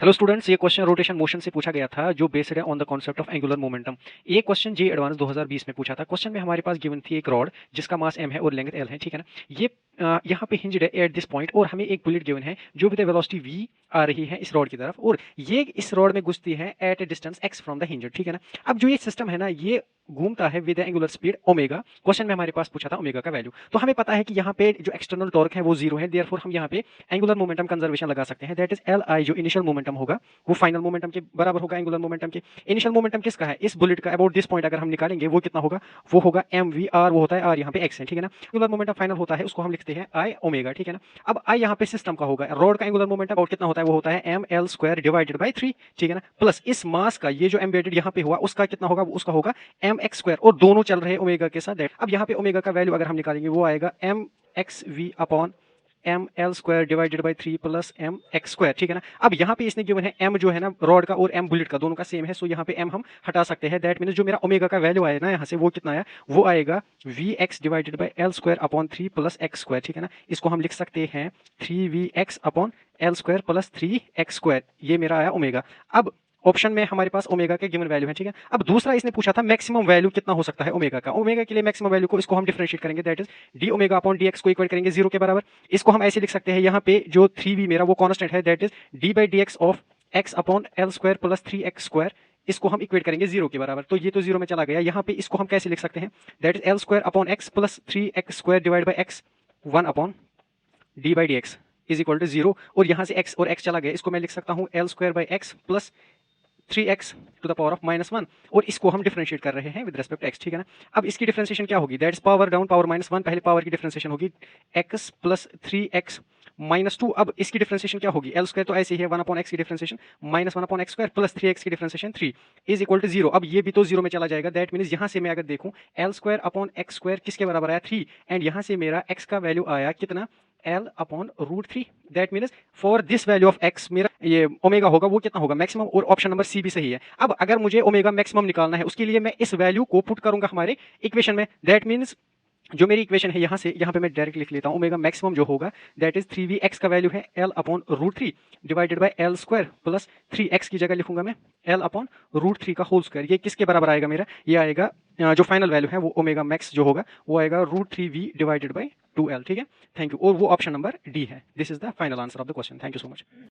Hello students, ये question rotation motion से पूछा गया था जो बेस्ड है on the concept of angular momentum. ये क्वेश्चन जे एडवांस 2020 में पूछा था। क्वेश्चन में हमारे पास गिवन थी एक रॉड जिसका मास m है और लेंथ l है, ठीक है ना। ये यहाँ पे हिंज्ड है एट दिस पॉइंट और हमें एक बुलेट गिवन है जो विद वेलोसिटी v आ रही है इस रॉड की तरफ और ये इस रॉड में घुसती है at a distance x from the hinged, ठीक है ना। अब जो ये सिस्टम है ना, ये घूमता है with angular speed omega. Question में हमारे पास पूछा था ओमेगा का वैल्यू, तो हमें पता है कि यहाँ पे जो एक्सटर्नल टॉर्क है वो जीरो है, देयरफॉर हम यहाँ पे एंगुलर मोमेंटम कंजर्वेशन लगा सकते हैं, दैट इज एल आई। जो इनिशियल मोमेंटम होगा वो फाइनल मोमेंटम के बराबर होगा एंगुलर मोमेंटम के। इनिशियल मोमेंटम किसका है? इस बुलेट का। अबाउट दिस पॉइंट अगर हम निकालेंगे वो कितना होगा? वो होगा एम वी आर, वो होता है आर यहाँ पे एक्स है, ठीक है ना। एंगुलर मोमेंटम फाइनल होता है, उसको हम लिखते हैं आई ओमेगा, ठीक है ना। अब आई यहाँ पे सिस्टम का होगा, रॉड का एंगुलर मोमेंटम और कितना होता है? वो होता है M L square divided by 3, ठीक है ना। प्लस इस मास का ये जो एम्बेडेड यहाँ पे हुआ उसका कितना होगा? वो उसका होगा एम एक्स स्क्वायर, और दोनों चल रहे ओमेगा के साथ। अब यहाँ पे ओमेगा का वैल्यू अगर हम निकालेंगे वो आएगा M X V upon M L square divided by 3 plus M X square, ठीक है ना। अब यहाँ पे इसने गिवन है एम जो है ना रॉड का और एम बुलेट का, दोनों का सेम है, सो यहाँ पे एम हम हटा सकते हैं। दैट मीन्स जो मेरा ओमेगा का वैल्यू आया ना यहाँ से, वो कितना आया? वो आएगा V X divided by L square upon 3 plus X square, ठीक है ना। इसको हम लिख सकते हैं 3v(x) upon L square plus 3x square. ये मेरा आया ओमेगा। अब ऑप्शन में हमारे पास ओमेगा के गिवन वैल्यू है, ठीक है। अब दूसरा इसने पूछा था मैक्सिमम वैल्यू कितना हो सकता है ओमेगा का। ओमेगा के लिए मैक्सिमम वैल्यू को इसको हम डिफरेंशिएट करेंगे, that is D omega upon D x को इक्वेट करेंगे 0 के बराबर। इसको हम ऐसे लिख सकते हैं, यहाँ पे जो 3v मेरा वो कांस्टेंट है, that is D by D x of x upon L square plus 3x square. इसको हम इक्वेट करेंगे 0 के बराबर, तो ये तो 0 में चला गया। यहाँ पे इसको हम कैसे लिख सकते हैं? That is L square upon X plus 3x square divide by X 1 upon D by D X is equal to 0। और यहाँ से x और x चला गया, इसको मैं लिख सकता हूँ L square by X plus 3x to the power of -1, और इसको हम डिफरेंशिएट कर रहे हैं विद रेस्पेक्ट x, ठीक है ना। अब इसकी डिफरेंशिएशन क्या होगी? दैट्स पावर डाउन पावर -1, पहले पावर की डिफरेंशिएशन होगी x प्लस 3x -2। अब इसकी डिफरेंशिएशन क्या होगी? एल स्क्वायर तो ऐसे ही है, 1 अपॉन एक्स की differentiation -1 upon x square plus 3x की डिफरेंशिएशन 3 इज इक्वल टू 0। अब ये भी तो 0 में चला जाएगा, दैट मीन्स यहाँ से मैं अगर देखूँ L square upon x square किसके बराबर आया? 3, एंड यहाँ से मेरा x का वैल्यू आया कितना? L upon root 3। That means for this value of x मेरा ये ओमेगा होगा वो कितना होगा? मैक्सिमम। और ऑप्शन नंबर सी भी सही है। अब अगर मुझे ओमेगा मैक्सिमम निकालना है, उसके लिए मैं इस वैल्यू को पुट करूंगा हमारे इक्वेशन में। दैट मीन्स जो मेरी इक्वेशन है यहाँ से, यहाँ पे मैं डायरेक्ट लिख लेता हूँ ओमेगा मैक्सिमम जो होगा दैट इज 3v(x) का वैल्यू है L upon root 3 divided by L square plus 3x की जगह लिखूंगा मैं L अपॉन रूट 3 का होल स्क्वायर। ये किसके बराबर आएगा मेरा? ये आएगा जो फाइनल वैल्यू है वो ओमेगा मैक्स जो होगा वो आएगा root 3v divided by 2L, ठीक है। Thank you. और वो ऑप्शन नंबर डी है। This is the final answer of the question. Thank you so much.